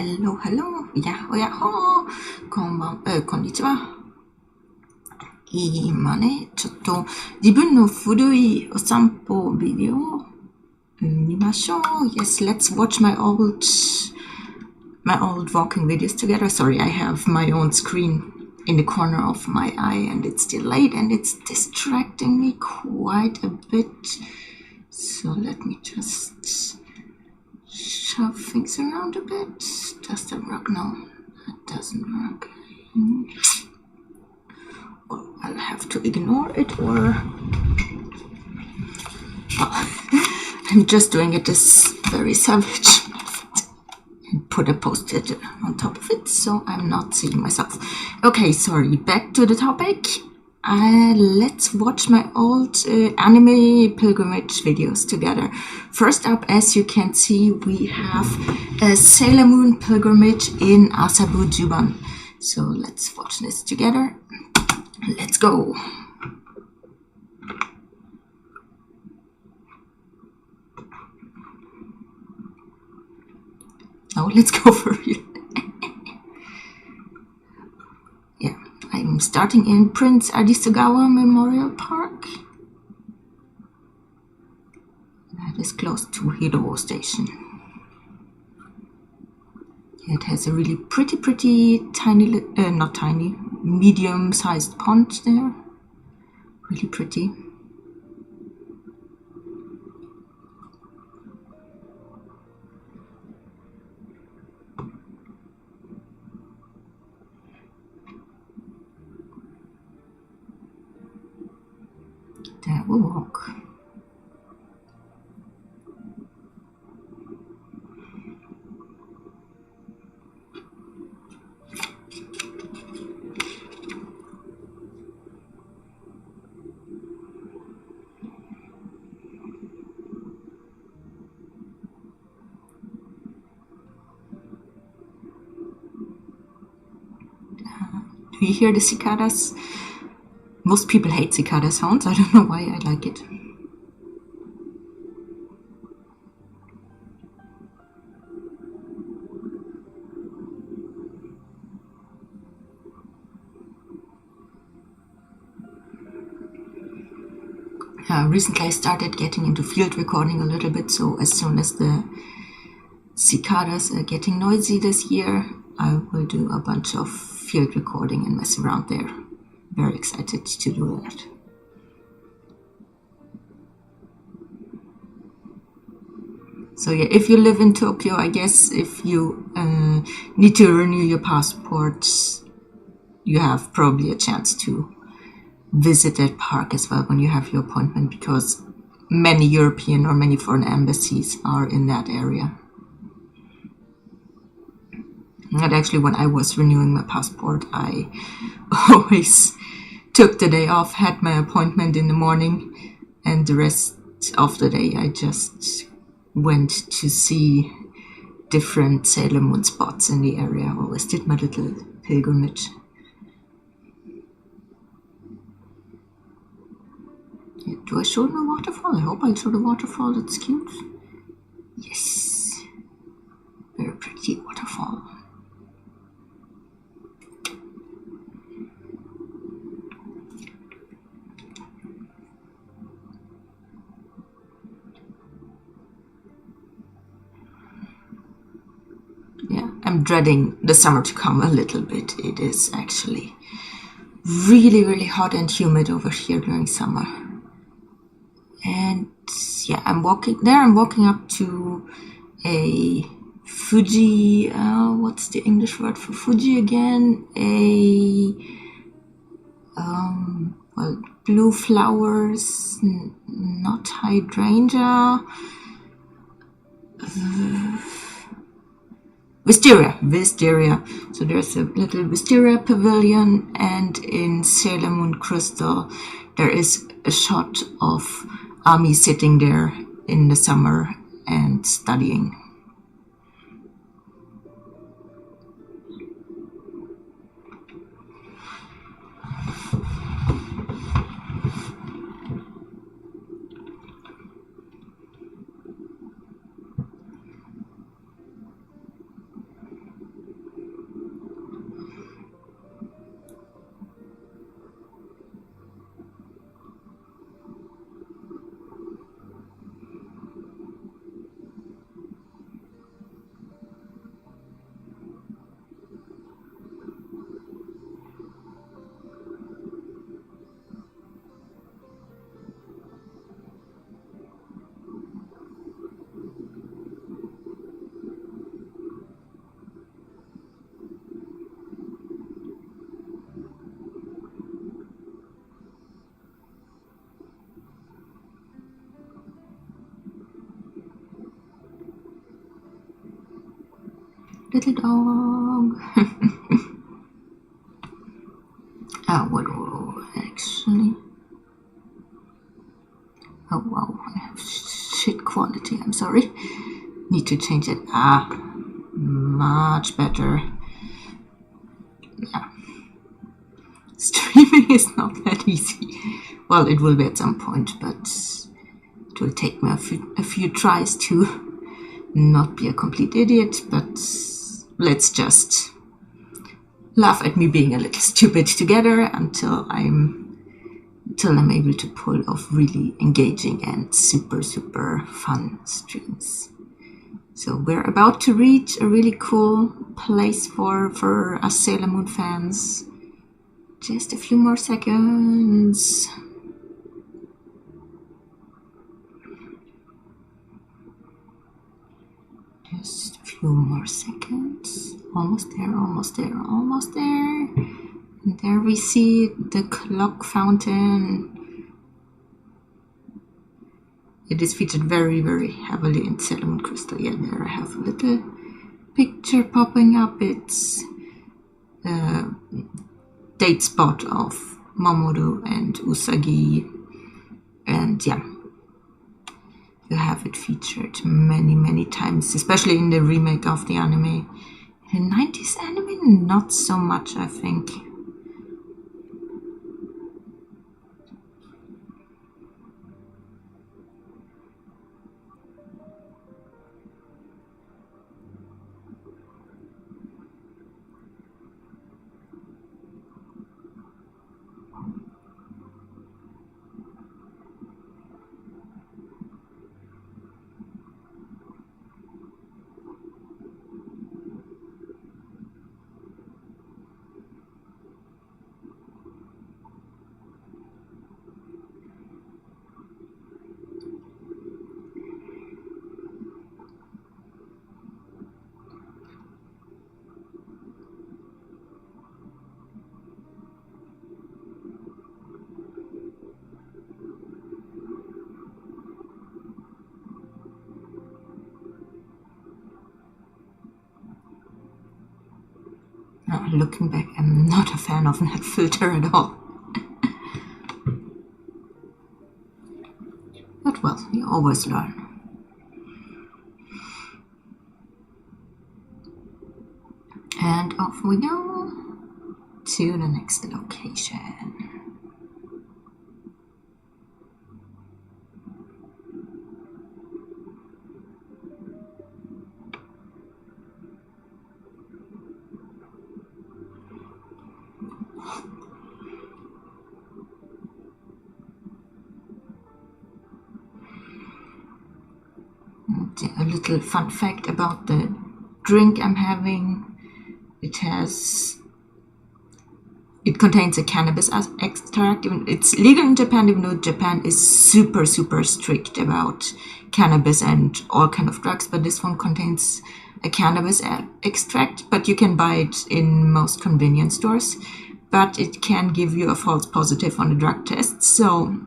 Hello, hello, yahoo, yahoo, こんにちは。今ね、ちょっと自分の古いお散歩ビデオを見ましょう。Yes, let's watch my old walking videos together. Sorry, I have my own screen in the corner of my eye and it's delayed and it's distracting me quite a bit. So let me just shove things around a bit. Does that work? No, that doesn't work. Well, I'll have to ignore it or... I'm just doing it this very savage method and put a post-it on top of it so I'm not seeing myself. Okay, sorry, back to the topic. Let's watch my old anime pilgrimage videos together. First up, as you can see, we have a Sailor Moon pilgrimage in Asabu Juban. So let's watch this together. Let's go. Now let's go for it. Yeah, I'm starting in Prince Adisagawa Memorial Park. That is close to Hido Station. It has a really pretty tiny, not tiny, medium-sized pond there. Really pretty. There we walk. Do you hear the cicadas? Most people hate cicada sounds. I don't know why I like it. Recently I started getting into field recording a little bit, so as soon as the cicadas are getting noisy this year, I will do a bunch of field recording and mess around there. Very excited to do that. So yeah, if you live in Tokyo, I guess if you need to renew your passport, you have probably a chance to visit that park as well when you have your appointment, because many European or many foreign embassies are in that area. And actually, when I was renewing my passport, I always took the day off, had my appointment in the morning, and the rest of the day I just went to see different Sailor Moon spots in the area. I always did my little pilgrimage. Yeah, do I show the waterfall? I hope I'll show the waterfall. That's cute. Yes. Very pretty waterfall. Yeah, I'm dreading the summer to come a little bit. It is actually really hot and humid over here during summer. And yeah, I'm walking up to a Fuji, what's the English word for Fuji again? Well, blue flowers, not hydrangea, Wisteria. So there's a little Wisteria pavilion, and in Sailor Moon Crystal there is a shot of Ami sitting there in the summer and studying. Little dog. Actually. Oh wow, I have shit quality, I'm sorry. Need to change it. Much better. Yeah. Streaming is not that easy. Well, it will be at some point, but it will take me a few tries to not be a complete idiot, but let's just laugh at me being a little stupid together until I'm able to pull off really engaging and super fun streams. So we're about to reach a really cool place for us Sailor Moon fans. Just a few more seconds. Just a few more seconds. Almost there, almost there, almost there. And there we see the clock fountain. It is featured very heavily in Sailor Moon Crystal. Yeah, there I have a little picture popping up. It's a date spot of Mamoru and Usagi. And yeah, you have it featured many times, especially in the remake of the anime. In the 90s anime, not so much, I think. Now, looking back, I'm not a fan of that filter at all. But well, you always learn. And off we go to the next location. A little fun fact about the drink I'm having. It contains a cannabis extract. It's legal in Japan, even though Japan is super strict about cannabis and all kind of drugs, but this one contains a cannabis extract, but you can buy it in most convenience stores, but it can give you a false positive on the drug test. So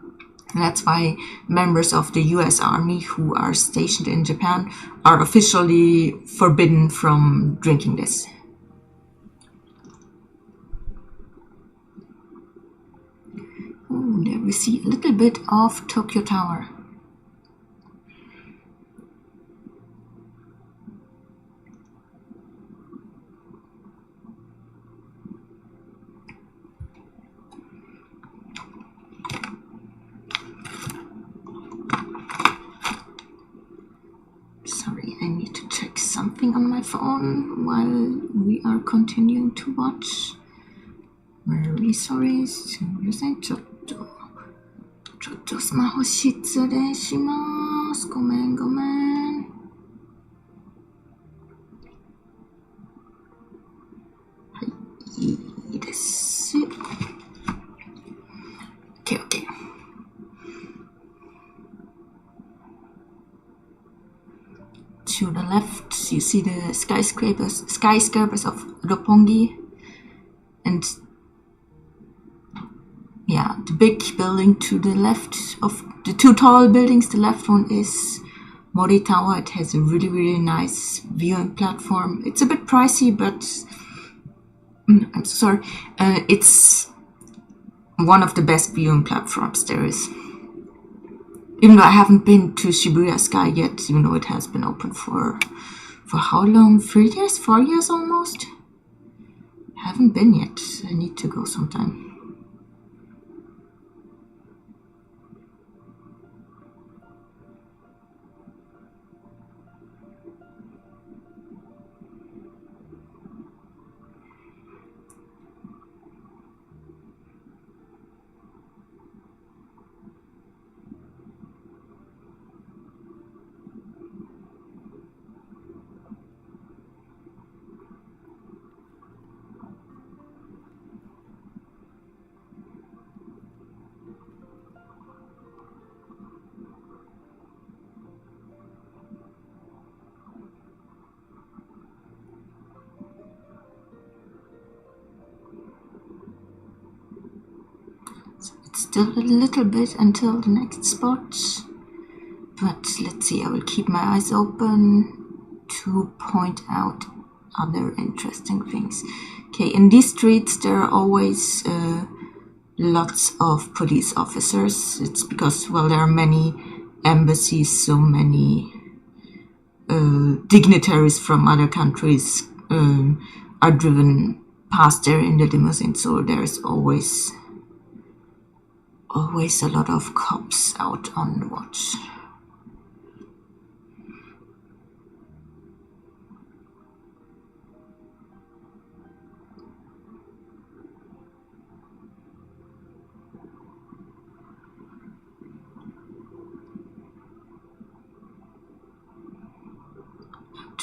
that's why members of the US Army who are stationed in Japan are officially forbidden from drinking this. Ooh, there we see a little bit of Tokyo Tower. Sorry, I need to check something on my phone while we are continuing to watch. Very sorry, すみません、ちょっとスマホ失礼します。ごめん。はい、いいです。Okay. To the left, you see the skyscrapers of Roppongi, and yeah, the big building to the left of the two tall buildings. The left one is Mori Tower. It has a really, really nice viewing platform. It's a bit pricey, but I'm so sorry. It's one of the best viewing platforms there is. Even though I haven't been to Shibuya Sky yet, even though it has been open for how long? 3 years? 4 years almost? Haven't been yet. I need to go sometime. Still a little bit until the next spot, but let's see, I will keep my eyes open to point out other interesting things. Okay, in these streets there are always lots of police officers. It's because, well, there are many embassies, so many dignitaries from other countries are driven past there in the limousine, so there's always a lot of cops out on the watch.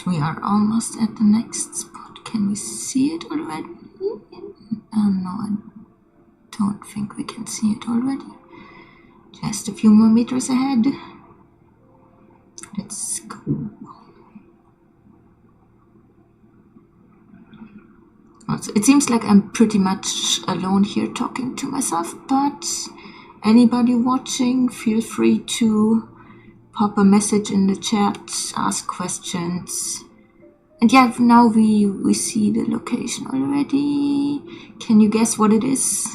We are almost at the next spot. Can we see it already? No, I don't think we can see it already. Just a few more meters ahead. Let's go. Also, it seems like I'm pretty much alone here talking to myself, but anybody watching, feel free to pop a message in the chat, ask questions. And yeah, now we see the location already. Can you guess what it is?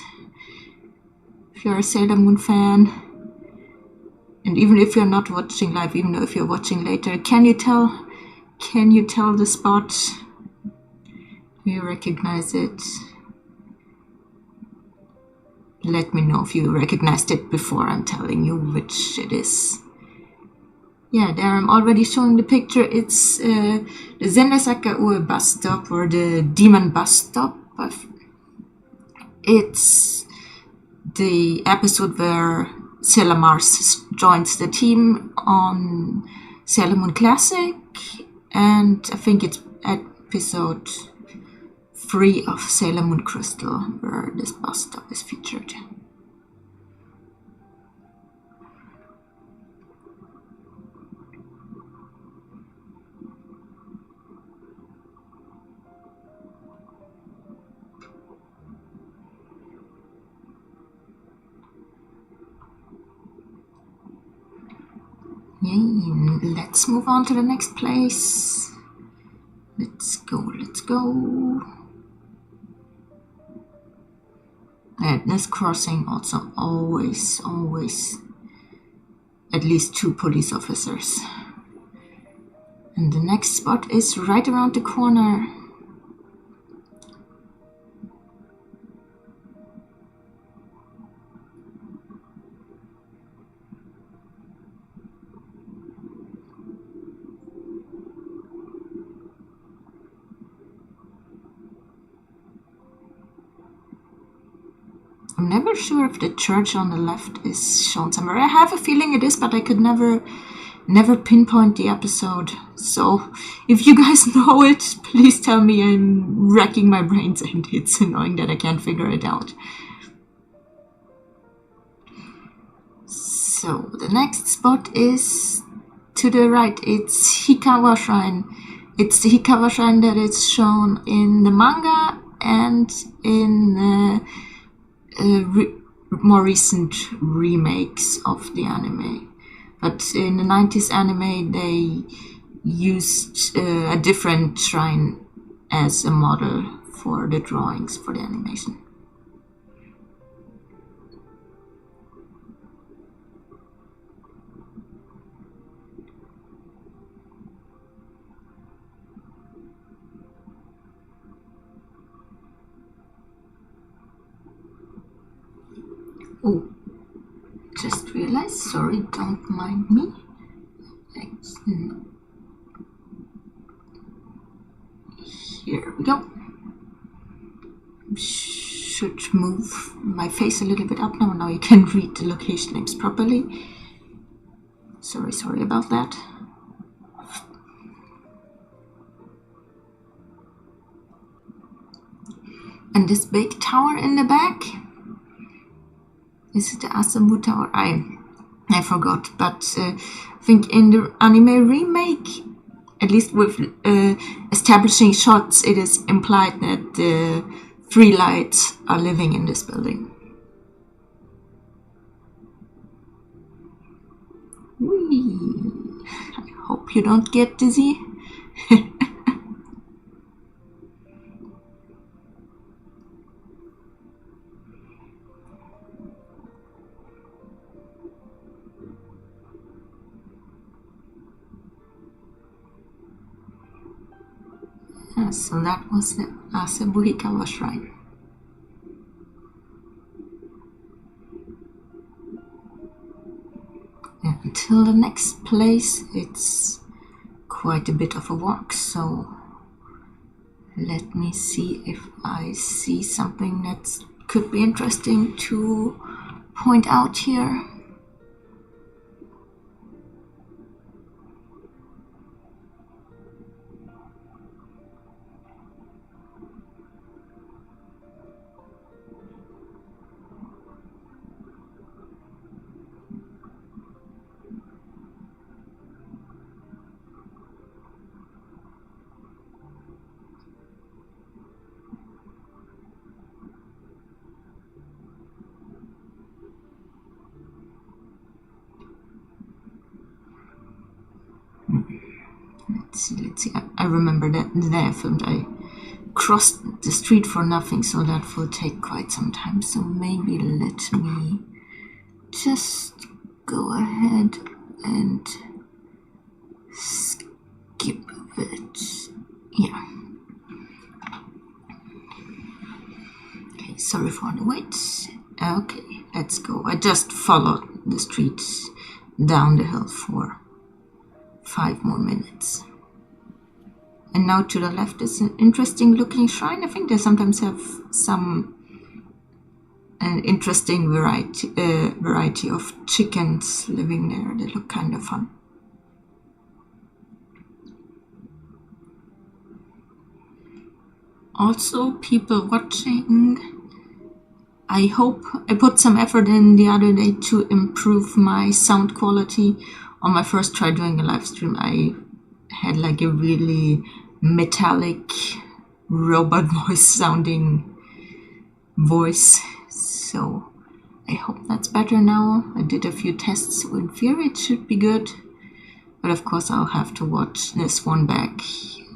If you're a Sailor Moon fan, and even if you're not watching live, even if you're watching later, can you tell the spot? Do you recognize it? Let me know if you recognized it before I'm telling you which it is. Yeah, there I'm already showing the picture. It's the Zendasaka Ue bus stop, or the Demon bus stop. It's the episode where Sailor Mars joins the team on Sailor Moon Classic, and I think it's episode 3 of Sailor Moon Crystal where this bus stop is featured. Yay, let's move on to the next place. Let's go. At this crossing also always at least 2 police officers. And the next spot is right around the corner. I'm never sure if the church on the left is shown somewhere. I have a feeling it is, but I could never pinpoint the episode. So if you guys know it, please tell me. I'm racking my brains and it's annoying that I can't figure it out. So the next spot is to the right. It's Hikawa Shrine. It's the Hikawa Shrine that is shown in the manga and in the more recent remakes of the anime. But in the 90s anime, they used a different shrine as a model for the drawings for the animation. Oh, just realized, sorry, don't mind me. Here we go. Should move my face a little bit up now. Now you can read the location names properly. Sorry about that. And this big tower in the back, is it the Asamu Tower? I forgot, but I think in the anime remake, at least with establishing shots, it is implied that the three lights are living in this building. Whee! I hope you don't get dizzy. So that was the Asabuhikawa Shrine. And until the next place, it's quite a bit of a walk, so let me see if I see something that could be interesting to point out here. Let's see. I remember that there filmed. I crossed the street for nothing, so that will take quite some time. So maybe let me just go ahead and skip it. Yeah. Okay, sorry for the wait. Okay, let's go. I just followed the street down the hill for 5 more minutes. And now to the left is an interesting looking shrine. I think they sometimes have some interesting variety of chickens living there. They look kind of fun. Also, people watching, I hope I put some effort in the other day to improve my sound quality. On my first try doing a live stream, I had like a really metallic robot voice sounding voice, so I hope that's better now. I did a few tests, so in theory it should be good, but of course I'll have to watch this one back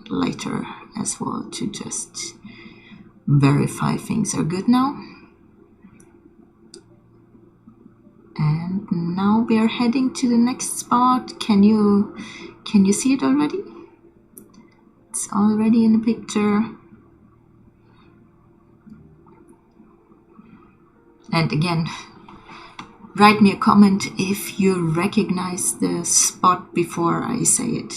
later as well to just verify things are good now. And now we are heading to the next spot. Can you see it already? It's already in the picture. And again, write me a comment if you recognize the spot before I say it.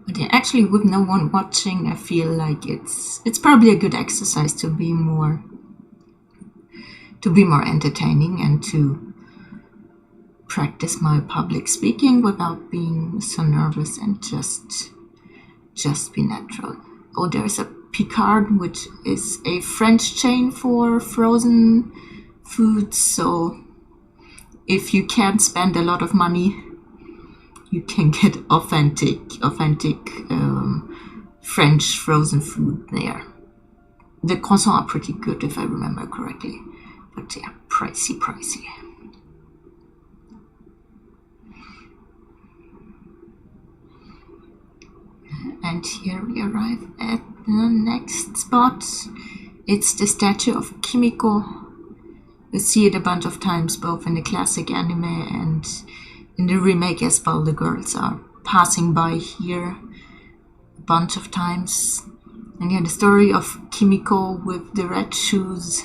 But yeah, actually, with no one watching, I feel like it's probably a good exercise to be more entertaining and to practice my public speaking without being so nervous and just be natural. Oh, there's a Picard, which is a French chain for frozen foods, so if you can't spend a lot of money, you can get authentic French frozen food there. The croissants are pretty good if I remember correctly, but yeah, pricey. And here we arrive at the next spot. It's the statue of Kimiko. You see it a bunch of times, both in the classic anime and in the remake as well. The girls are passing by here a bunch of times. And yeah, the story of Kimiko with the red shoes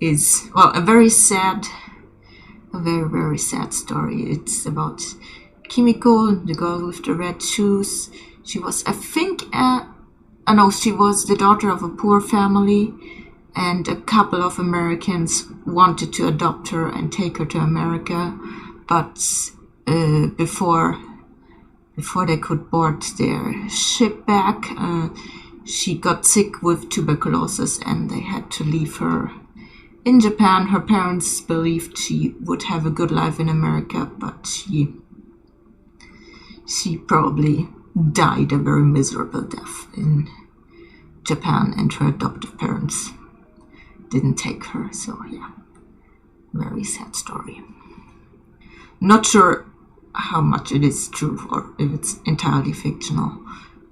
is, well, a very, very sad story. It's about Kimiko, the girl with the red shoes. She was, I think, she was the daughter of a poor family, and a couple of Americans wanted to adopt her and take her to America, but before they could board their ship back, she got sick with tuberculosis and they had to leave her in Japan. Her parents believed she would have a good life in America, but she probably died a very miserable death in Japan, and her adoptive parents didn't take her. So yeah, very sad story. Not sure how much it is true or if it's entirely fictional.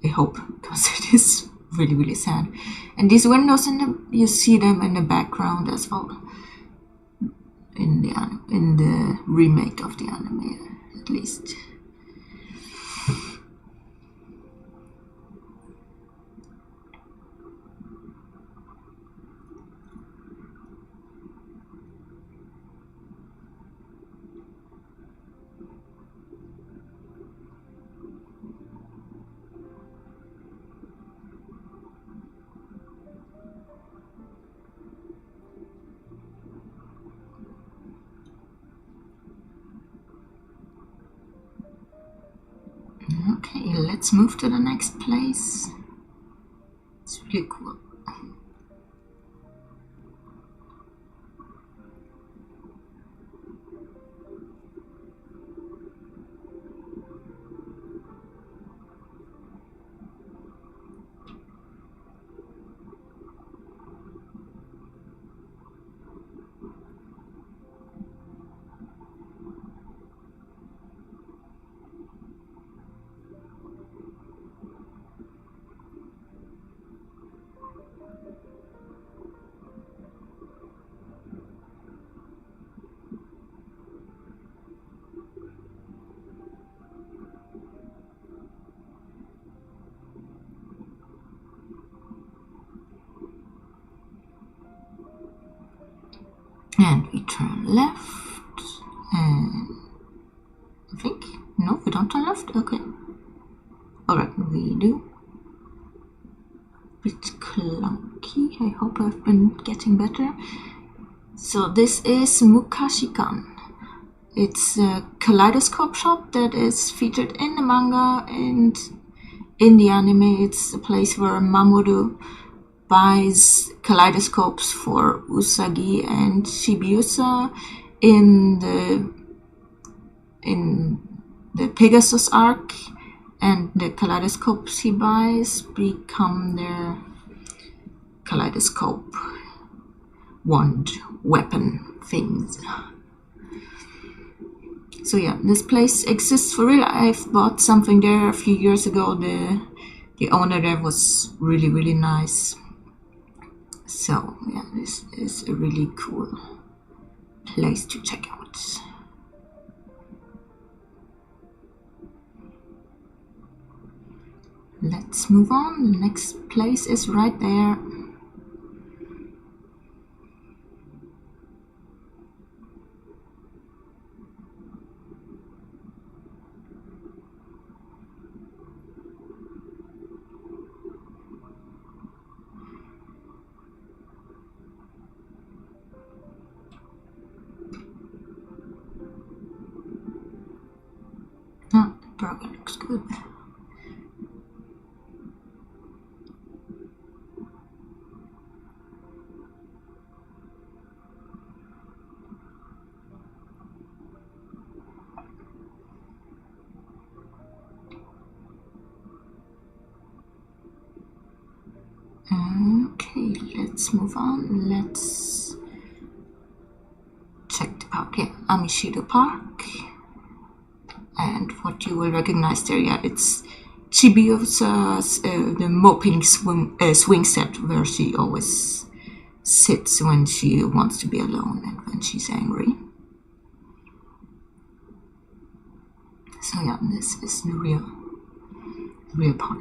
I hope, because it is really sad. And these windows, you see them in the background as well, in the remake of the anime, at least. Okay, let's move to the next place. It's really cool. And we turn left, and I think, no, we don't turn left, okay. Alright, we do. Bit clunky, I hope I've been getting better. So this is Mukashikan. It's a kaleidoscope shop that is featured in the manga and in the anime. It's a place where Mamoru buys kaleidoscopes for Usagi and Chibiusa in the Pegasus arc, and the kaleidoscopes he buys become their kaleidoscope wand weapon things. So yeah, this place exists for real. I've bought something there a few years ago. The owner there was really nice. So yeah, this is a really cool place to check out. Let's move on. The next place is right there. Oh, the burger looks good. let's move on. Let's check the park here. Amishido Park. And what you will recognize there, yeah, it's Chibiusa's the moping swing set, where she always sits when she wants to be alone and when she's angry. So yeah, this is the real park.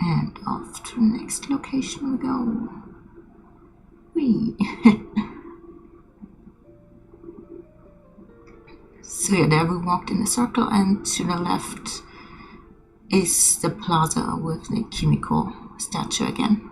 And off to the next location we go. Whee! So yeah, there we walked in a circle, and to the left is the plaza with the Kimiko statue again.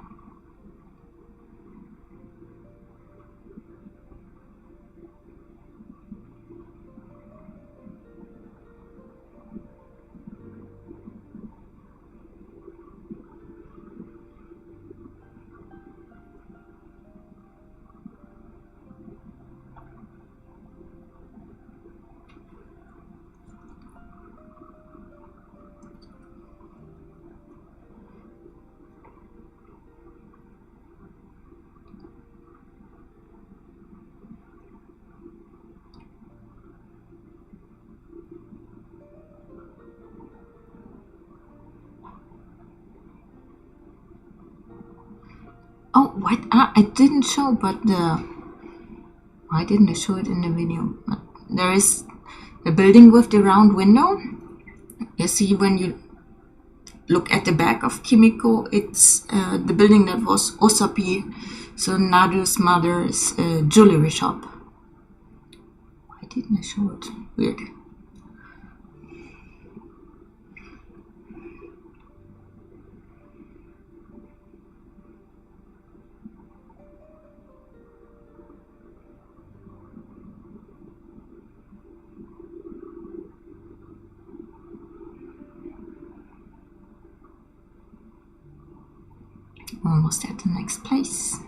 Oh, what? I didn't show, but why didn't I show it in the video? But there is the building with the round window. You see, when you look at the back of Kimiko, it's the building that was Osapi, so Naru's mother's jewelry shop. Why didn't I show it? Weird. Almost at the next place.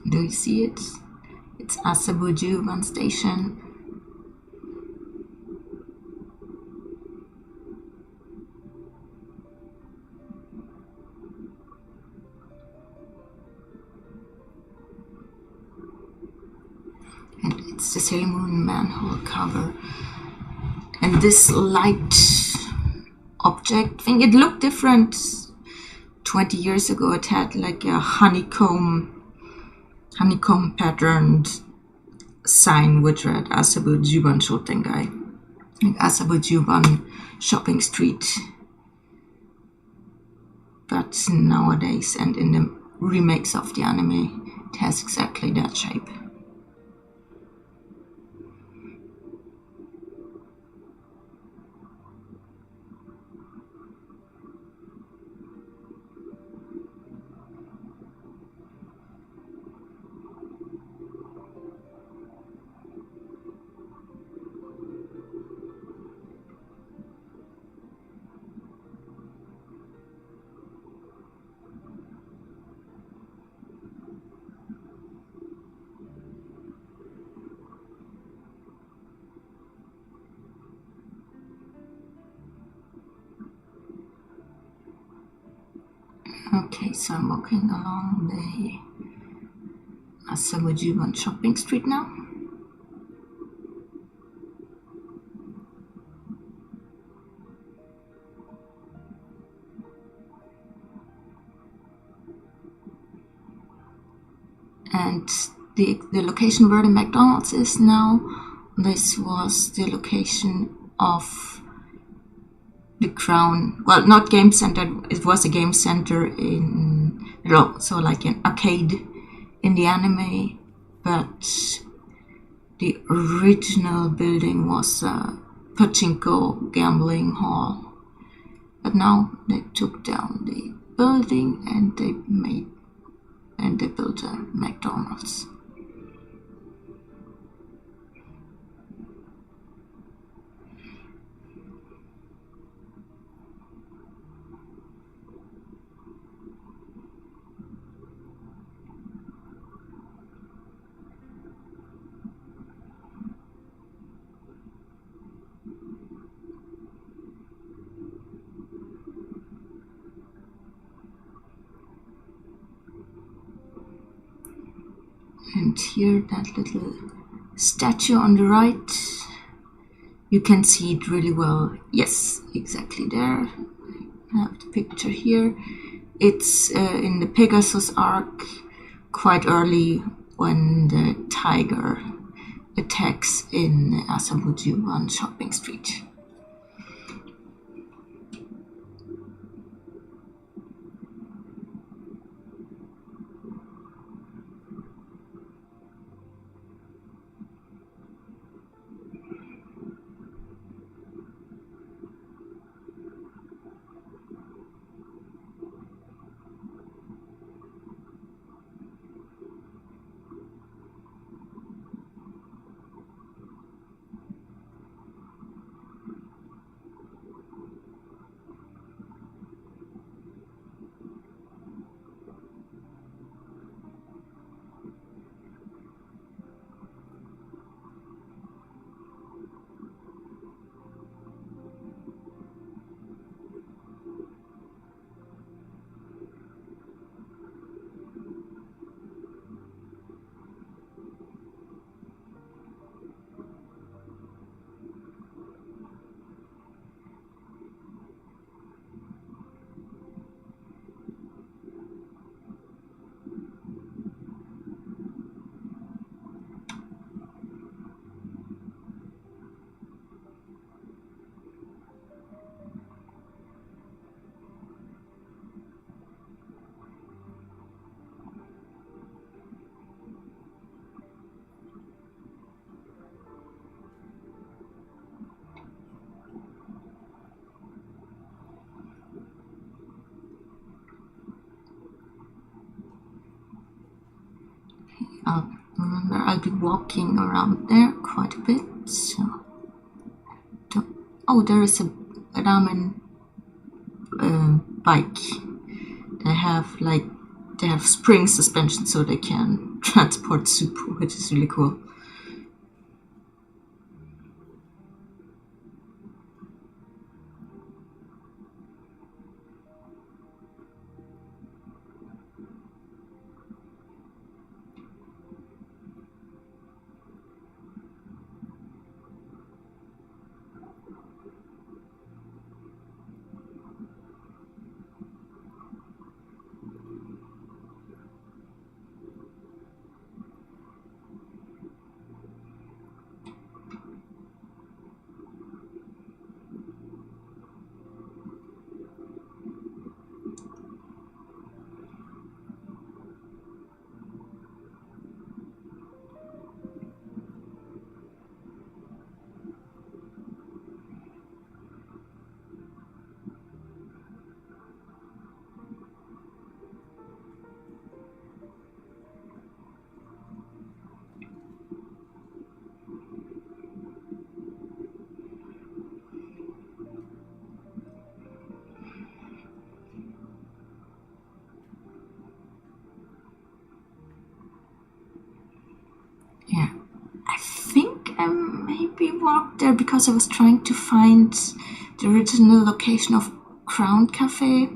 Do you see it? It's Asabujuban Station. And it's the Sailor Moon manhole cover. And this light object thing, it looked different 20 years ago. It had like a honeycomb patterned sign which read Asabu Juban Shotengai, like Asabu Juban shopping street. But nowadays, and in the remakes of the anime, it has exactly that shape. Okay, so I'm walking along the Asamuju on Shopping Street now. And the location where the McDonald's is now, this was the location of the Crown, well, not game center, it was a game center in, so like an arcade in the anime, but the original building was a pachinko gambling hall. But now they took down the building and they built a McDonald's. And here, that little statue on the right, you can see it really well. Yes, exactly there. I have the picture here. It's in the Pegasus arc, quite early when the tiger attacks in Asamuju on Shopping Street. Remember, I'll be walking around there quite a bit. So, oh, there is a ramen bike. They have spring suspension, so they can transport soup, which is really cool. Yeah, I think I maybe walked there because I was trying to find the original location of Crown Cafe,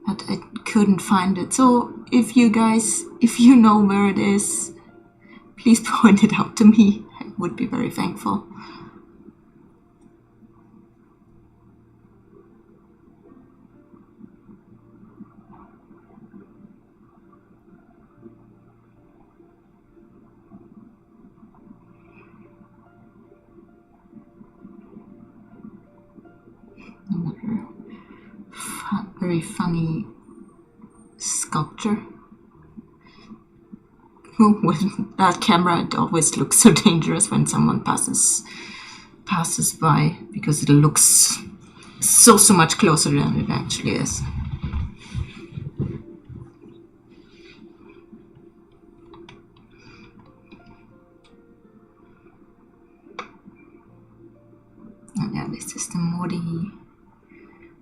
but I couldn't find it. So if you know where it is, please point it out to me. I would be very thankful. Another very funny sculpture. With that camera, it always looks so dangerous when someone passes by, because it looks so much closer than it actually is. And yeah, this is the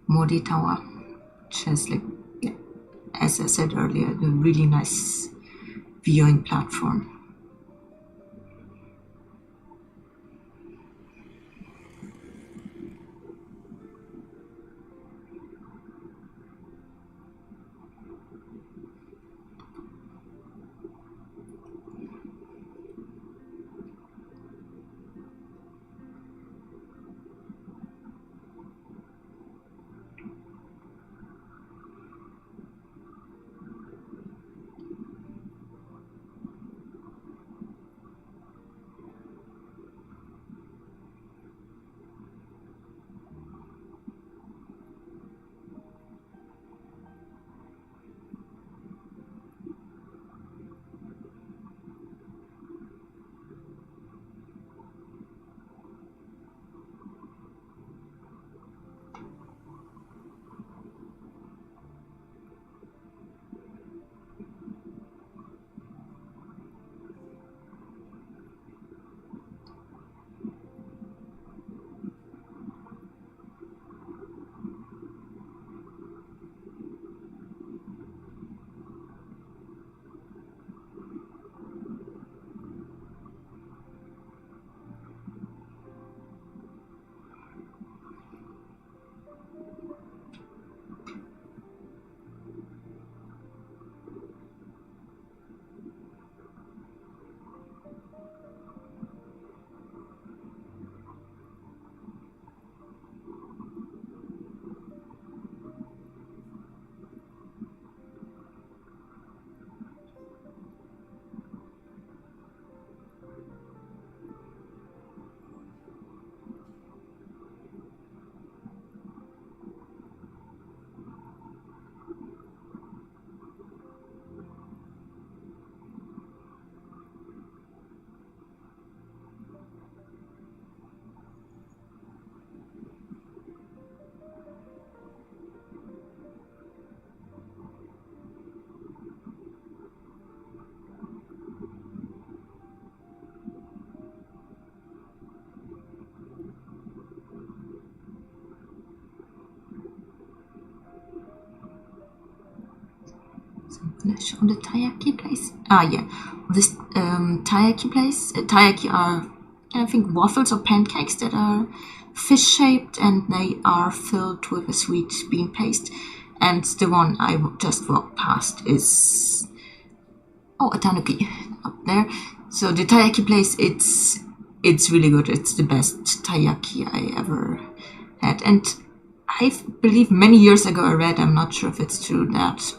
Modi Tower, which has, like, yeah, as I said earlier, a really nice viewing platform. Let's show the taiyaki place. Yeah, this taiyaki place. Taiyaki are, I think, waffles or pancakes that are fish-shaped, and they are filled with a sweet bean paste. And the one I just walked past is a tanuki up there. So the taiyaki place, it's really good. It's the best taiyaki I ever had, and I believe many years ago I read, I'm not sure if it's true, that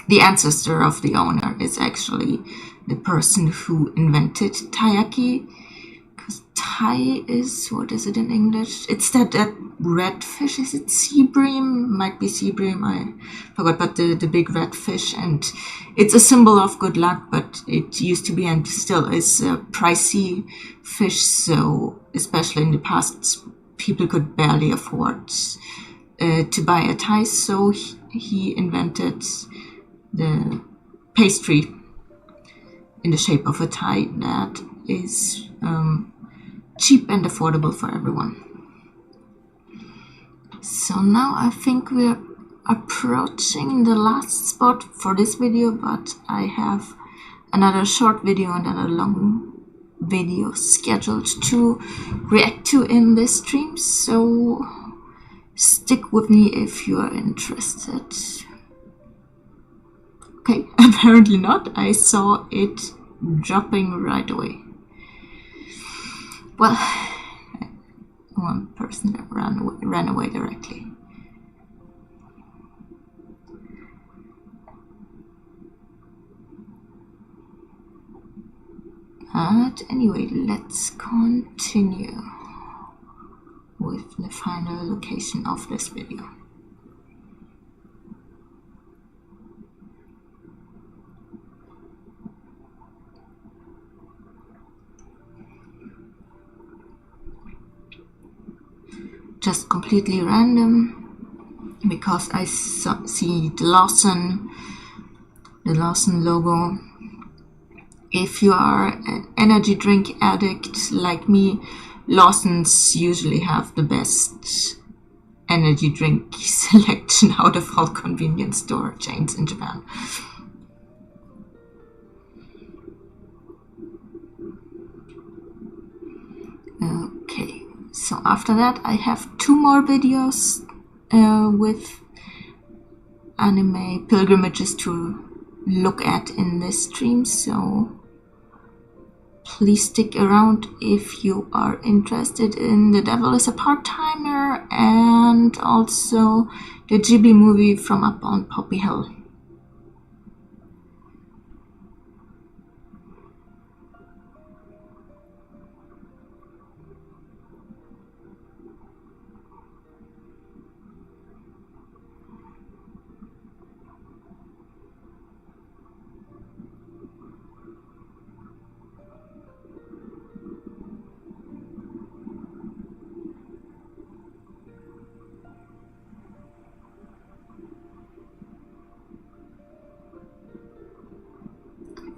the ancestor of the owner is actually the person who invented taiyaki. Because tai is, what is it in English? It's that red fish. Is it sea bream? Might be sea bream. I forgot, but the big red fish, and it's a symbol of good luck. But it used to be, and still is, a pricey fish. So especially in the past, people could barely afford to buy a tai. So he invented the pastry in the shape of a tai that is cheap and affordable for everyone. So now I think we're approaching the last spot for this video, but I have another short video and another long video scheduled to react to in this stream, so stick with me if you are interested. Okay, apparently not. I saw it dropping right away. Well, one person that ran away directly. But anyway, let's continue with the final location of this video. Just completely random, because I see the Lawson logo. If you are an energy drink addict like me, Lawson's usually have the best energy drink selection out of all convenience store chains in Japan. Okay, so after that I have 2 more videos with anime pilgrimages to look at in this stream, so please stick around if you are interested in The Devil is a Part-Timer and also the Ghibli movie From Up on Poppy Hill.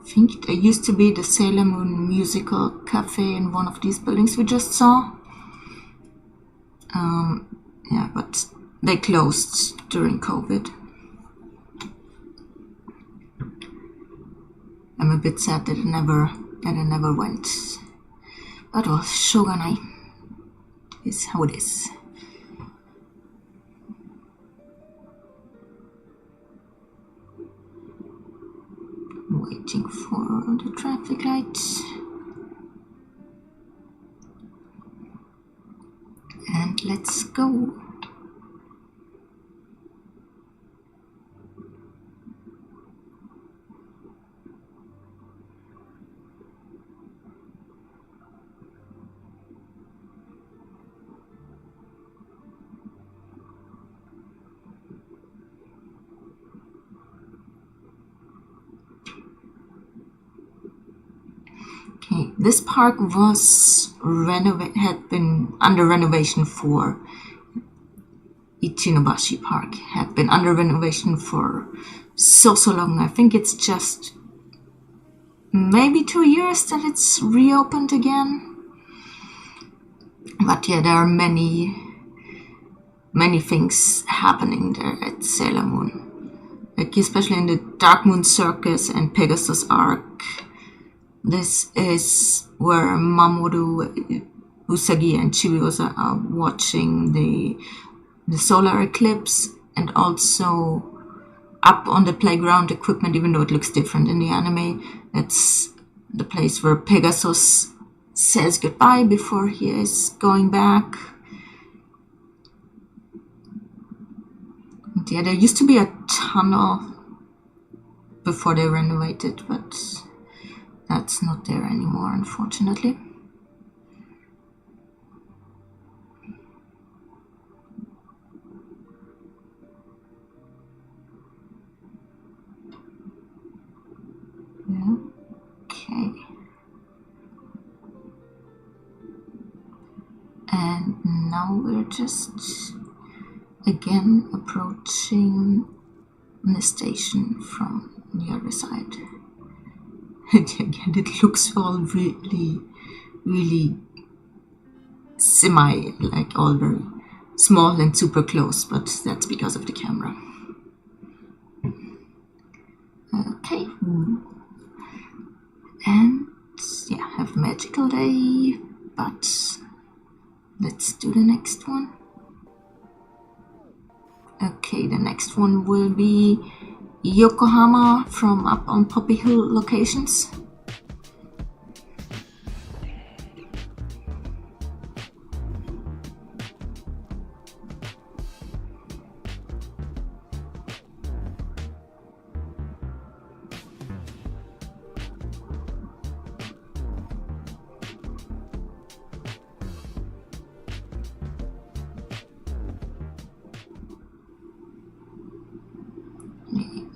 I think there used to be the Sailor Moon musical cafe in one of these buildings we just saw. Yeah, but they closed during COVID. I'm a bit sad that I never went. But well, Shogunai is how it is. Waiting for the traffic lights. And let's go. Okay, this park had been under renovation for Ichinobashi Park had been under renovation for so long. I think it's just maybe 2 years that it's reopened again. But yeah, there are many things happening there at Sailor Moon. Like especially in the Dark Moon Circus and Pegasus Arc. This is where Mamoru, Usagi and Chibiusa are watching the solar eclipse, and also up on the playground equipment, even though it looks different in the anime, that's the place where Pegasus says goodbye before he is going back. And yeah, there used to be a tunnel before they renovated, but that's not there anymore, unfortunately. Okay. And now we're just again approaching the station from the other side. And again, it looks all really like all very small and super close, but that's because of the camera. Okay. And yeah, have a magical day, but let's do the next one. Okay, the next one will be Yokohama from up on Poppy Hill locations.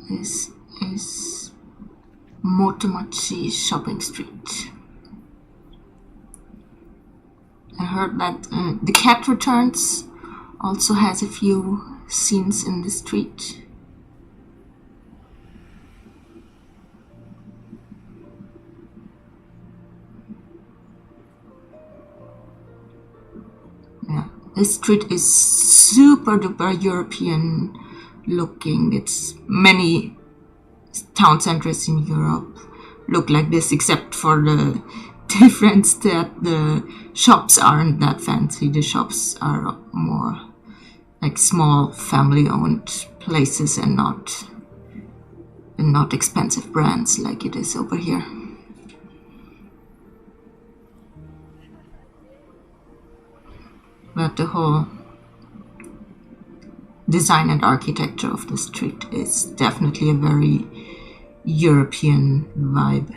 This is Motomachi Shopping Street. I heard that The Cat Returns also has a few scenes in the street. Yeah, this street is super duper European looking. It's many town centers in Europe look like this, except for the difference that the shops aren't that fancy. The shops are more like small family-owned places and not expensive brands like it is over here. But the whole design and architecture of the street is definitely a very European vibe.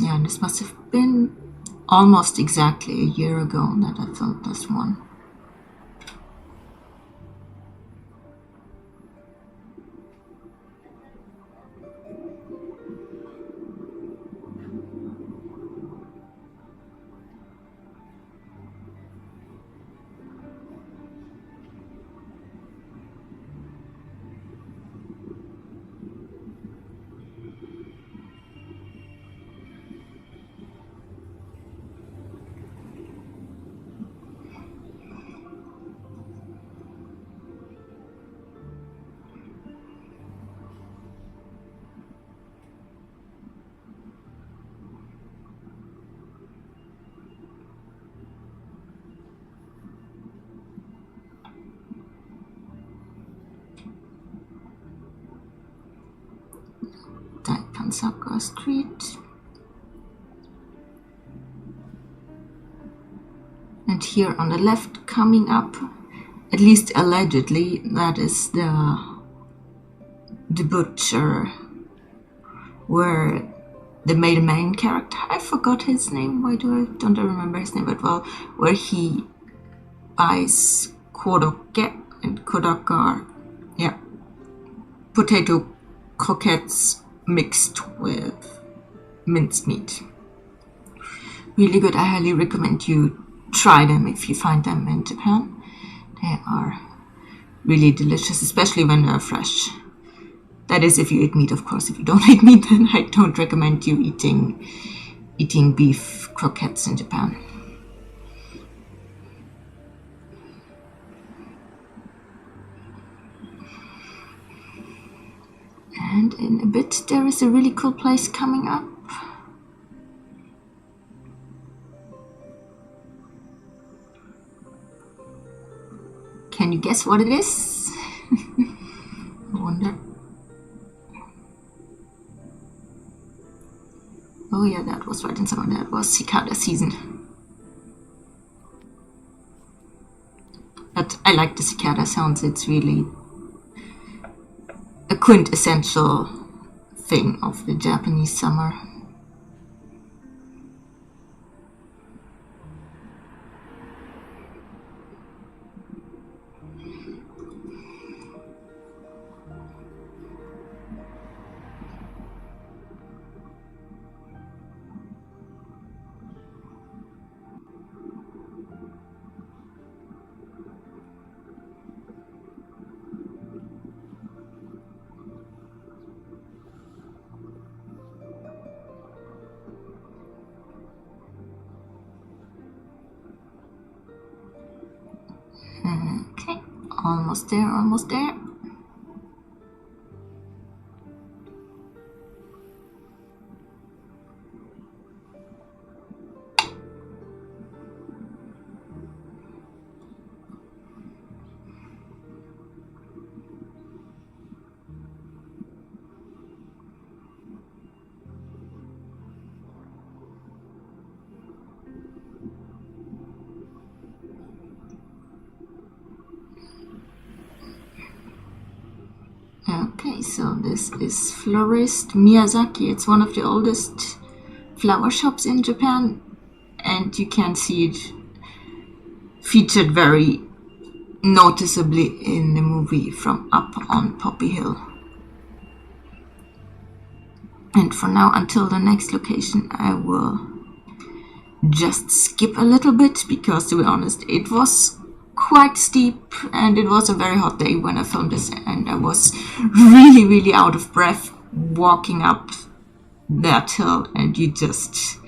Yeah, and this must have been almost exactly a year ago that I filmed this one. Daipansaka Street. And here on the left, coming up, at least allegedly, that is the butcher where the main character, I forgot his name, don't I remember his name, but well, where he buys korokke, and korokke are, yeah, potato croquettes mixed with mincemeat. Really good. I highly recommend you try them if you find them in Japan. They are really delicious, especially when they're fresh. That is, if you eat meat, of course. If you don't eat meat, then I don't recommend you eating beef croquettes in Japan. And in a bit, there is a really cool place coming up. Can you guess what it is? I wonder. Oh yeah, that was right in summer. That was cicada season. But I like the cicada sounds. It's really a quintessential thing of the Japanese summer. Almost there, almost there. Okay, so this is Florist Miyazaki. It's one of the oldest flower shops in Japan, and you can see it featured very noticeably in the movie From Up on Poppy Hill. And for now, until the next location, I will just skip a little bit because, to be honest, it was quite steep and it was a very hot day when I filmed this, and I was really out of breath walking up that hill, and you just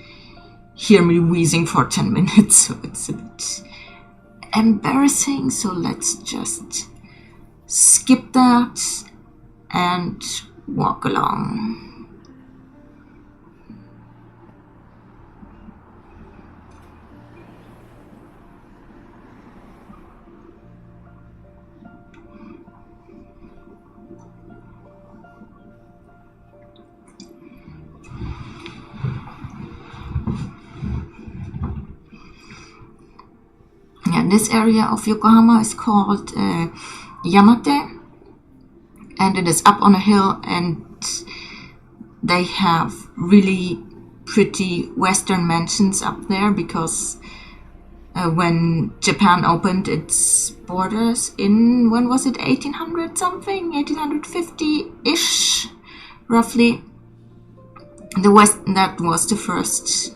hear me wheezing for 10 minutes, so it's a bit embarrassing. So let's just skip that and walk along. This area of Yokohama is called Yamate, and it is up on a hill, and they have really pretty Western mansions up there because when Japan opened its borders in, when was it, 1800 something, 1850-ish, roughly. That was the first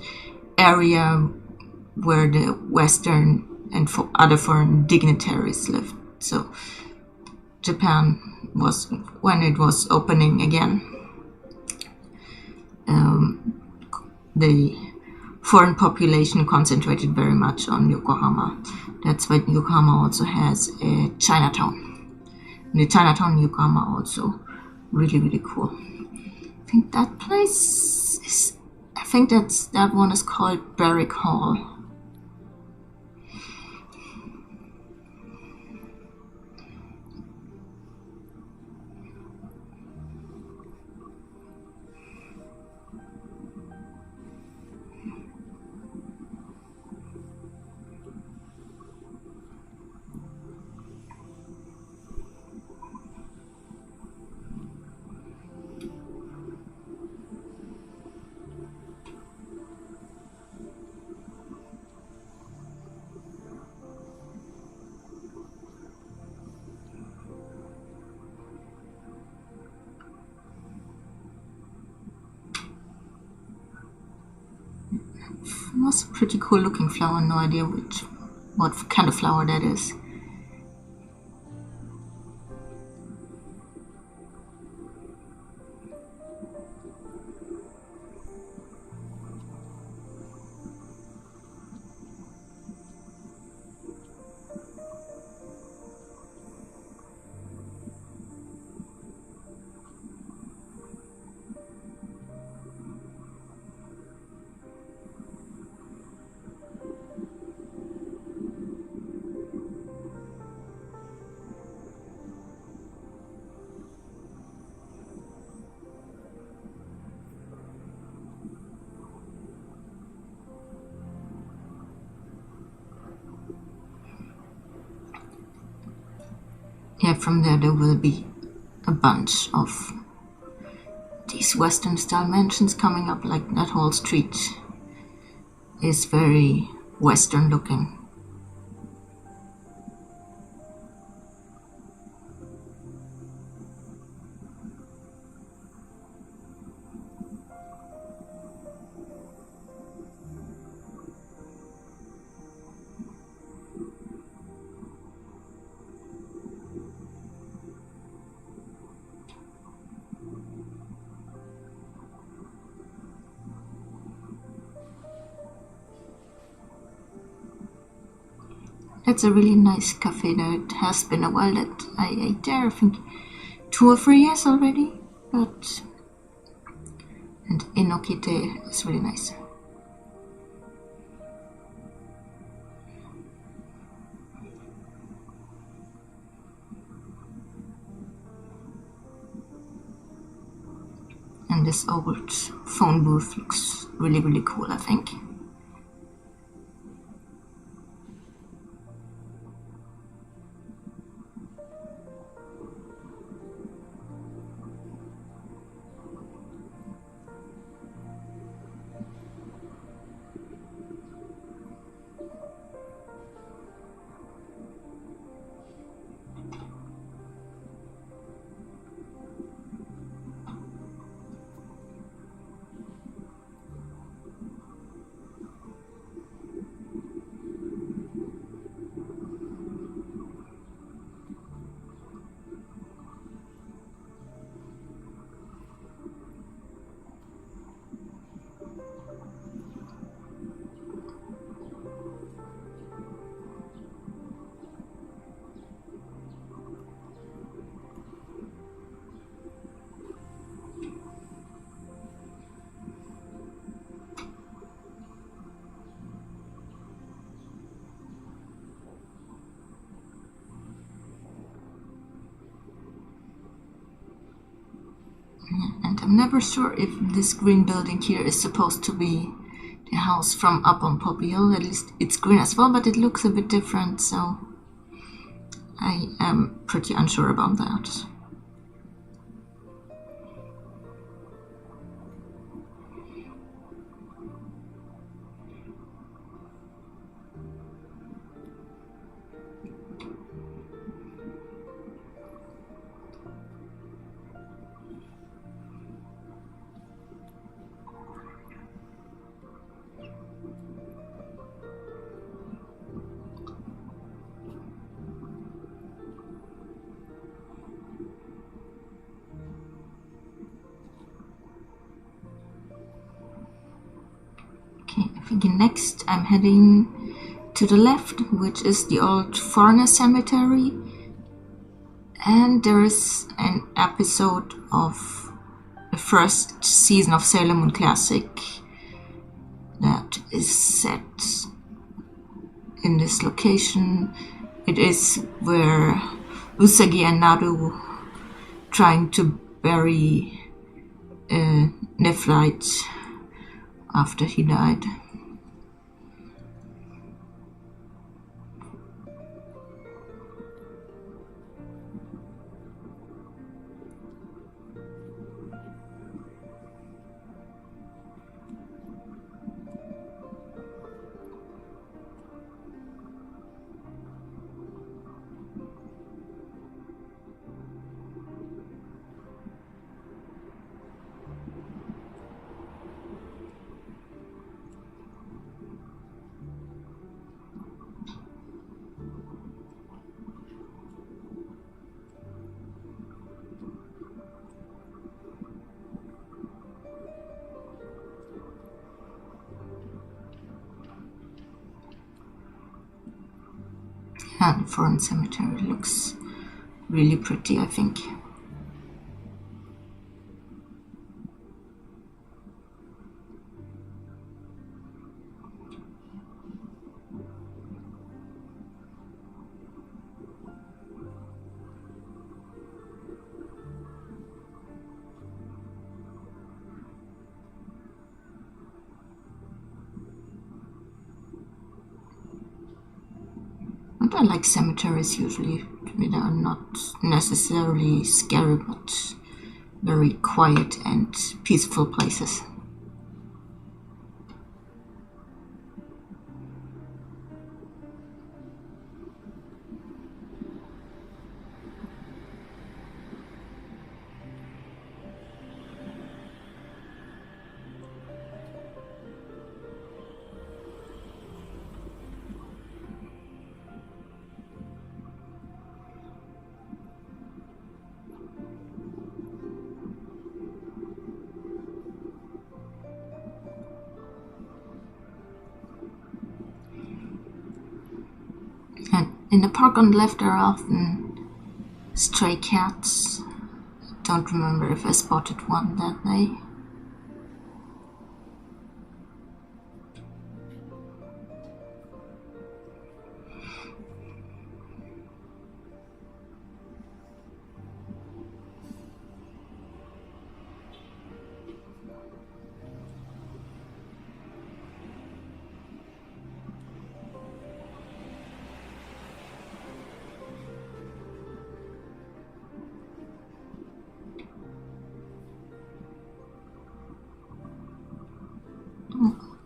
area where the Western and other foreign dignitaries lived. So Japan was, when it was opening again, the foreign population concentrated very much on Yokohama. That's why Yokohama also has a Chinatown. And the Chinatown in Yokohama also really cool. I think that place is, that one is called Barrack Hall. It was a pretty cool looking flower, no idea what kind of flower that is. Yeah, from there will be a bunch of these Western style mansions coming up, like that whole street is very Western looking. That's a really nice cafe there. It has been a while that I ate there, I think 2 or 3 years already, but and Enokite is really nice. And this old phone booth looks really, really cool, I think. And I'm never sure if this green building here is supposed to be the house from up on Poppy Hill. At least it's green as well, but it looks a bit different, so I am pretty unsure about that. Okay, I think next I'm heading to the left, which is the old foreigner cemetery. And there is an episode of the first season of Sailor Moon Classic that is set in this location. It is where Usagi and Naru trying to bury Nephrite after he died. And the foreign cemetery looks really pretty, I think. And I like cemeteries usually. To me, they are not necessarily scary, but very quiet and peaceful places. In the park on the left there are often stray cats. Don't remember if I spotted one that day.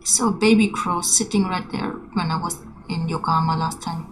So baby crow sitting right there when I was in Yokohama last time.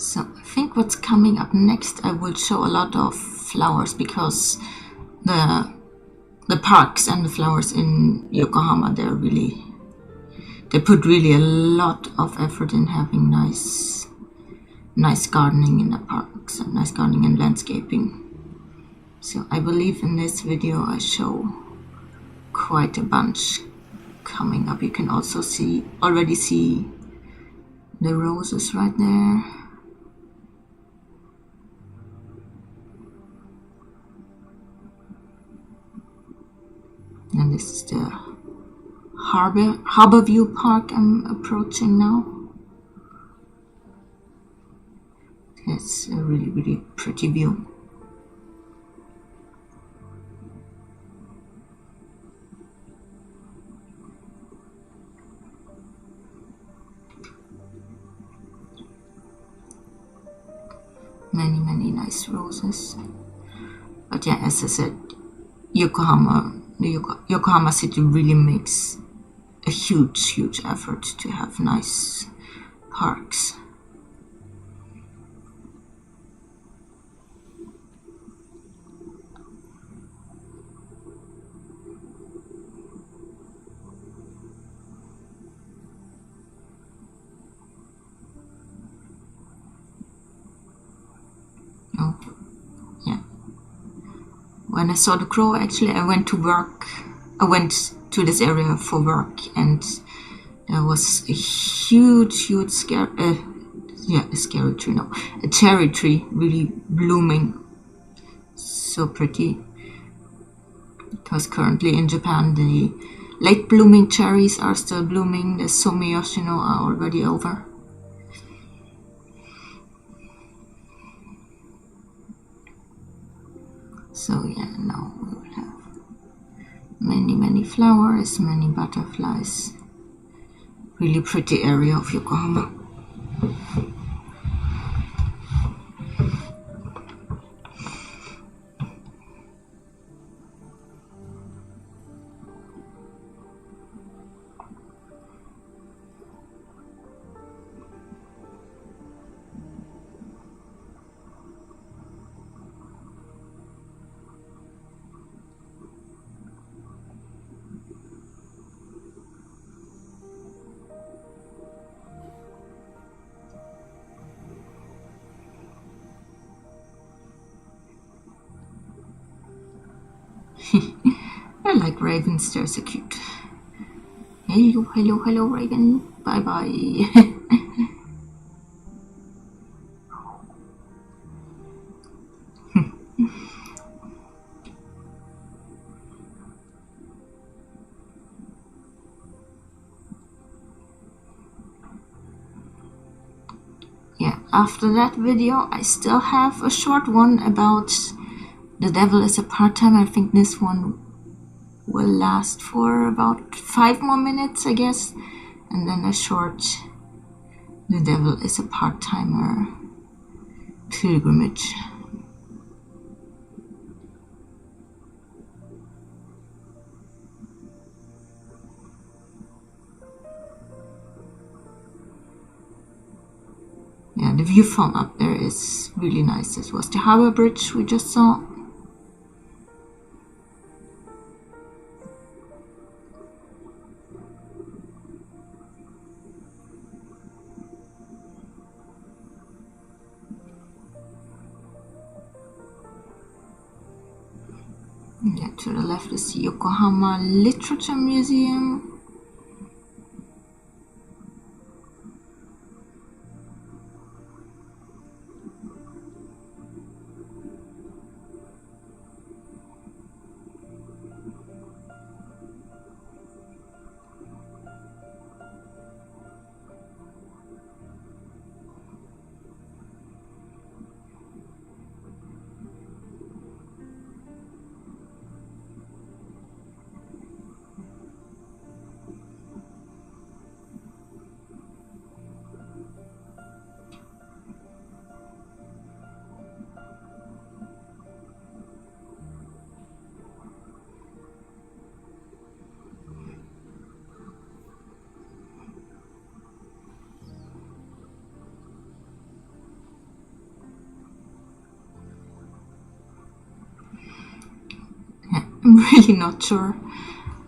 So I think what's coming up next, I will show a lot of flowers because the parks and the flowers in Yokohama, they put really a lot of effort in having nice gardening in the parks and nice gardening and landscaping. So I believe in this video I show quite a bunch coming up. You can also already see the roses right there. And this is the Harbor View Park I'm approaching now. It's a really pretty view. Many nice roses. But yeah, as I said, the Yokohama city really makes a huge effort to have nice parks. Oh, yeah. When I saw the crow, actually, I went to work. I went to this area for work, and there was a huge a cherry tree really blooming. So pretty. Because currently in Japan, the late blooming cherries are still blooming. The Someyoshino are already over. So yeah, now we will have many flowers, many butterflies. Really pretty area of Yokohama. I like ravens, they're so cute. Hello, raven. Bye. Yeah, after that video, I still have a short one about The Devil is a Part-Timer. I think this one will last for about 5 more minutes, I guess, and then a short The devil is a part-timer pilgrimage. Yeah, the view from up there is really nice. This was the harbor bridge we just saw. Yeah, to the left is the Yokohama Literature Museum. I'm really not sure.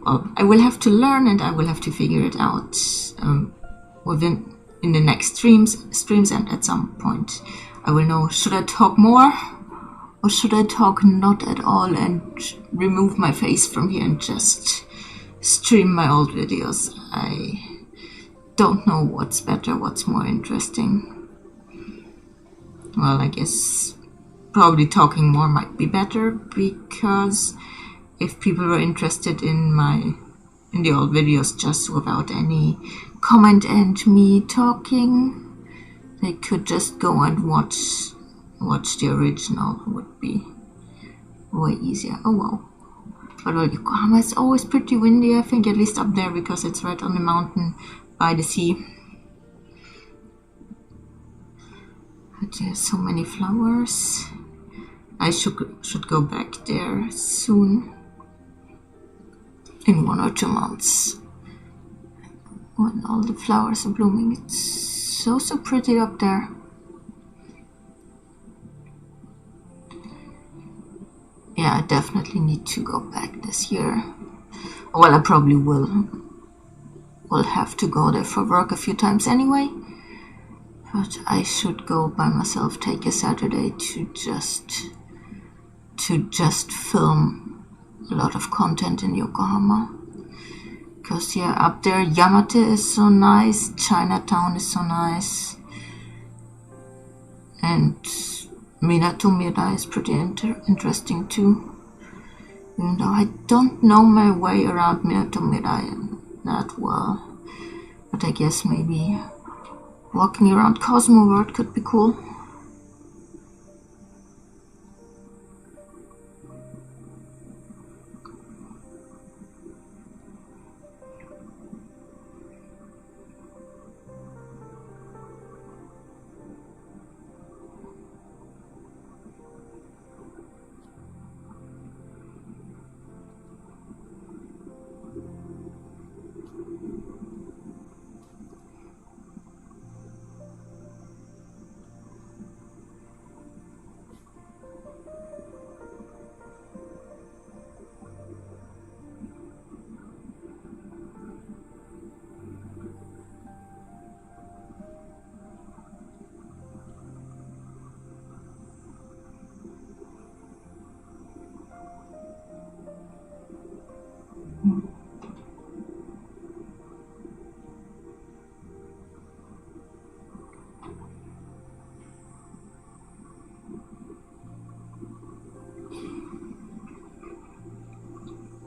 Well, I will have to learn and I will have to figure it out in the next streams, and at some point I will know, should I talk more or should I talk not at all and remove my face from here and just stream my old videos. I don't know what's better, what's more interesting. Well, I guess probably talking more might be better, because if people were interested in the old videos just without any comment and me talking, they could just go and watch the original. Would be way easier. Oh wow. But well, Yokohama is always pretty windy, I think, at least up there, because it's right on the mountain by the sea. But there's so many flowers. I should go back there soon, in 1 or 2 months, when all the flowers are blooming. It's so pretty up there. Yeah, I definitely need to go back this year. Well, I probably will have to go there for work a few times anyway, but I should go by myself, take a Saturday to just film a lot of content in Yokohama. Because yeah, up there Yamate is so nice, Chinatown is so nice, and Minato-Mirai is pretty interesting too. Even though I don't know my way around Minato-Mirai that well, but I guess maybe walking around Cosmo World could be cool.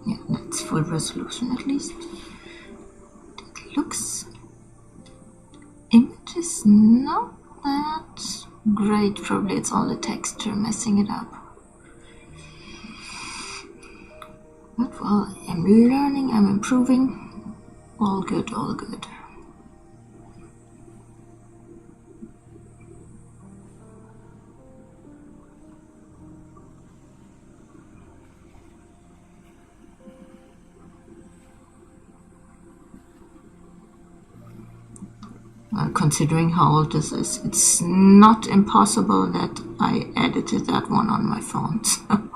Yeah, that's full resolution at least. It looks... image is not that great. Probably it's all the texture messing it up. But well, I'm learning, I'm improving. All good, all good. Considering how old this is, it's not impossible that I edited that one on my phone, so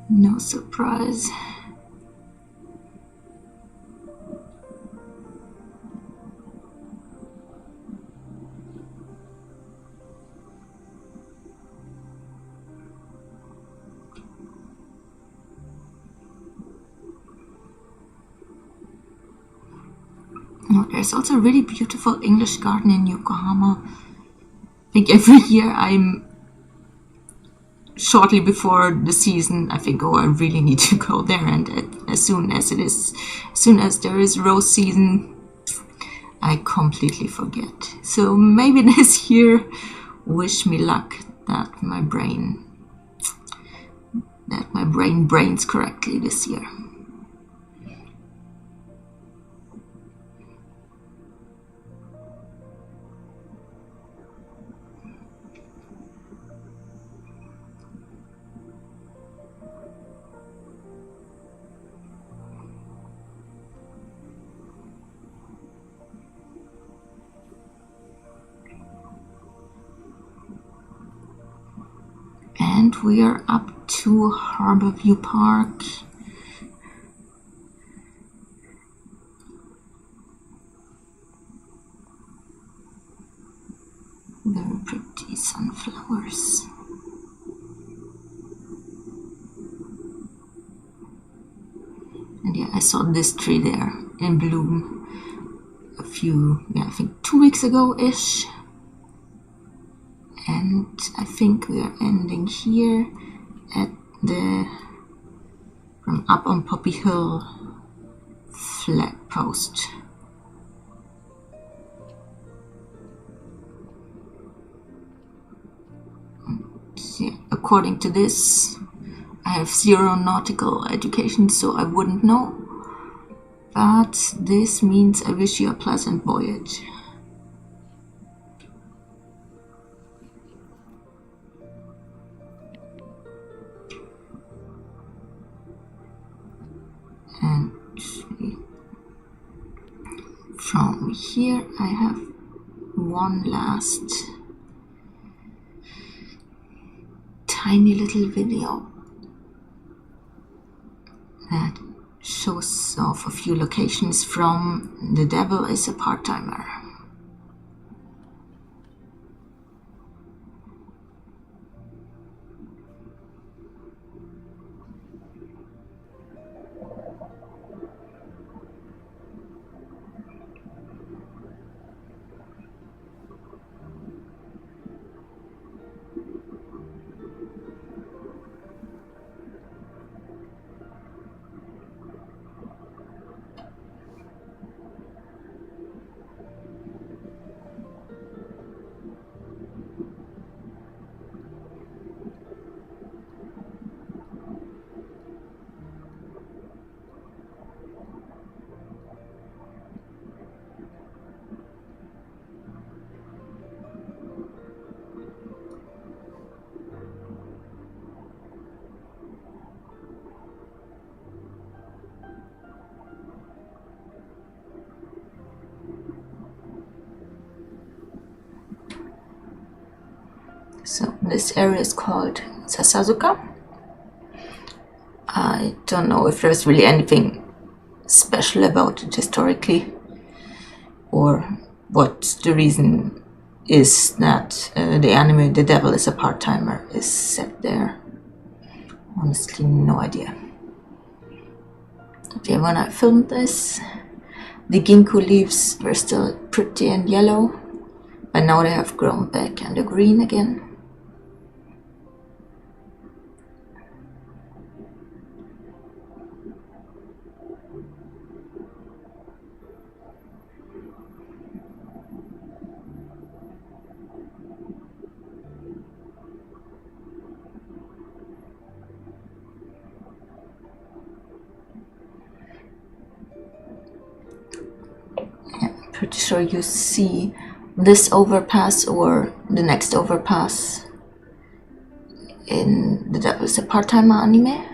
no surprise. Oh, there's also a really beautiful English garden in Yokohama. I think every year I'm shortly before the season, I think, oh, I really need to go there. And as soon as there is rose season, I completely forget. So maybe this year, wish me luck that my brain brains correctly this year. And we are up to Harborview Park. Very pretty sunflowers. And yeah, I saw this tree there in bloom I think 2 weeks ago-ish. And I think we are ending here at from up on Poppy Hill flag post. Yeah, according to this, I have 0 nautical education, so I wouldn't know. But this means I wish you a pleasant voyage. And from here I have one last tiny little video that shows off a few locations from The Devil is a Part-Timer. So this area is called Sasazuka. I don't know if there's really anything special about it historically, or what the reason is that the anime The Devil is a Part-Timer is set there. Honestly, no idea. Okay, when I filmed this, the ginkgo leaves were still pretty and yellow, but now they have grown back and are green again. Pretty sure you see this overpass or the next overpass in The Devil is a Part-Timer anime.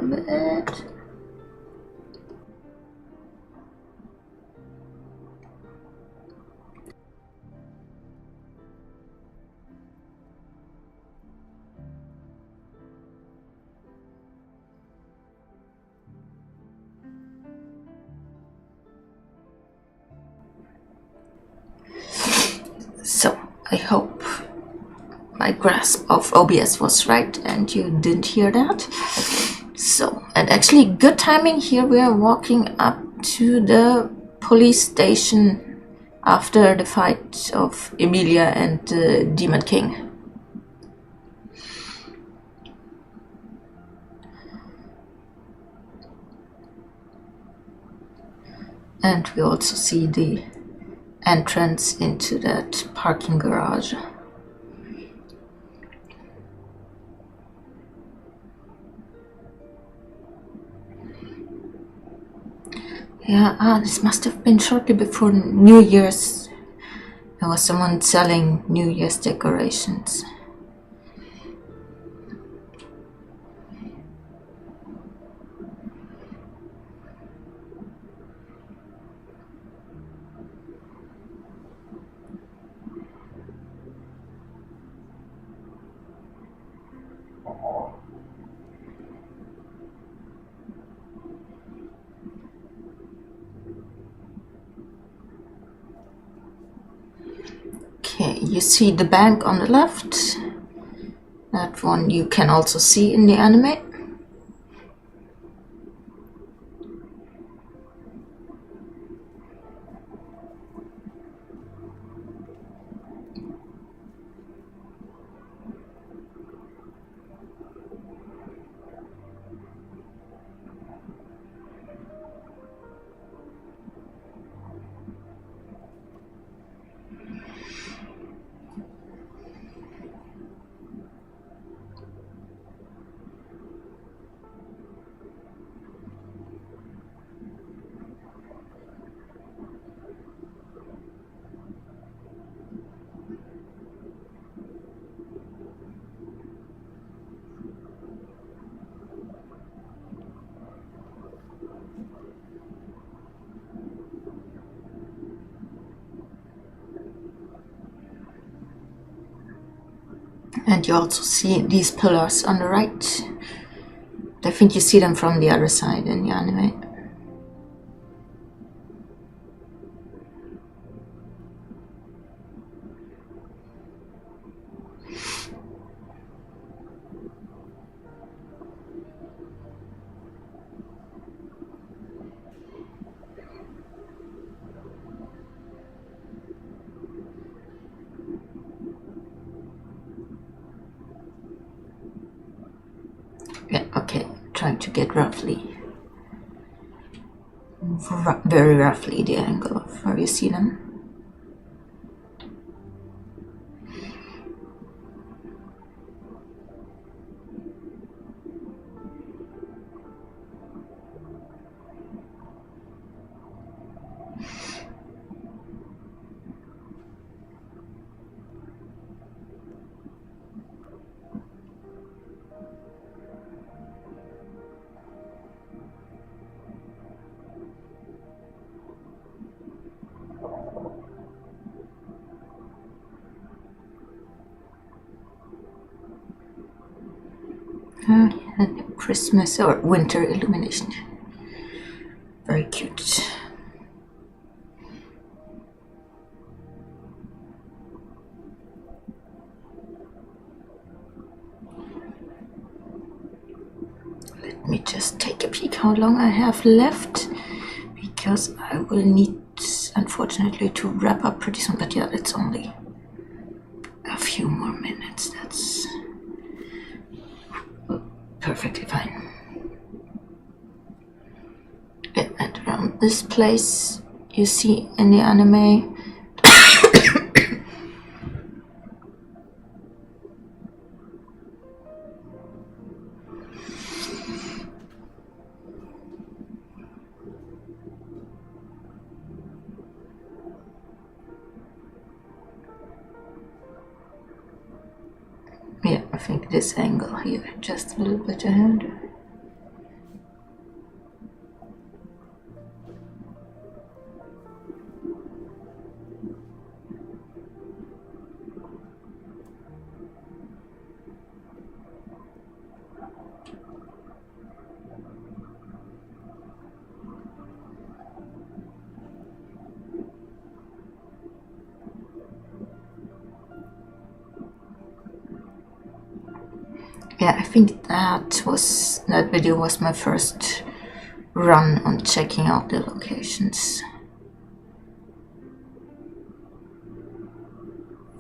little bit. So, I hope my grasp of OBS was right and you didn't hear that. So, and actually good timing here, we are walking up to the police station after the fight of Emilia and the Demon King. And we also see the entrance into that parking garage. Yeah, this must have been shortly before New Year's. There was someone selling New Year's decorations. Okay, you see the bank on the left. That one you can also see in the anime. And you also see these pillars on the right. I think you see them from the other side in the anime. Yeah, okay, trying to get very roughly the angle of where you see them. And Christmas or winter illumination. Very cute. Let me just take a peek how long I have left, because I will need, unfortunately, to wrap up pretty soon. But yeah, it's only a few more minutes. That's perfectly fine. Yeah, and around this place you see in the anime yeah, I think this angle here, just a little bit ahead. yeah, I think that video was my first run on checking out the locations.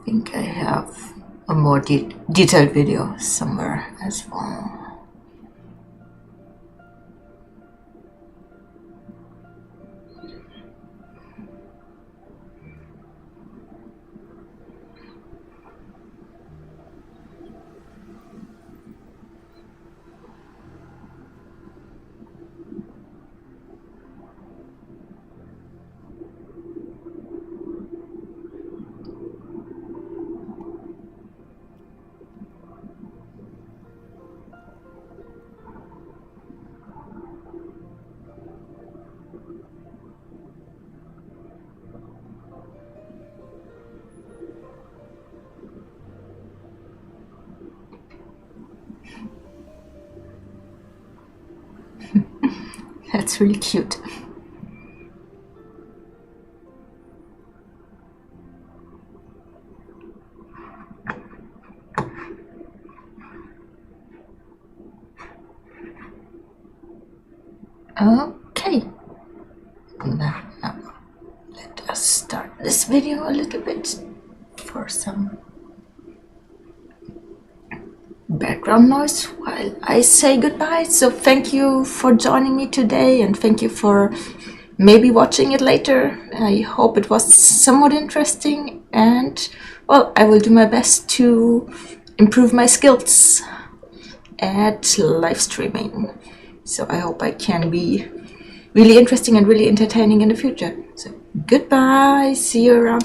I think I have a more detailed video somewhere as well. That's really cute. Okay, now let us start this video a little bit for some background noise while I say goodbye. So thank you for joining me today, and thank you for maybe watching it later. I hope it was somewhat interesting, and well, I will do my best to improve my skills at live streaming. So I hope I can be really interesting and really entertaining in the future. So goodbye, see you around.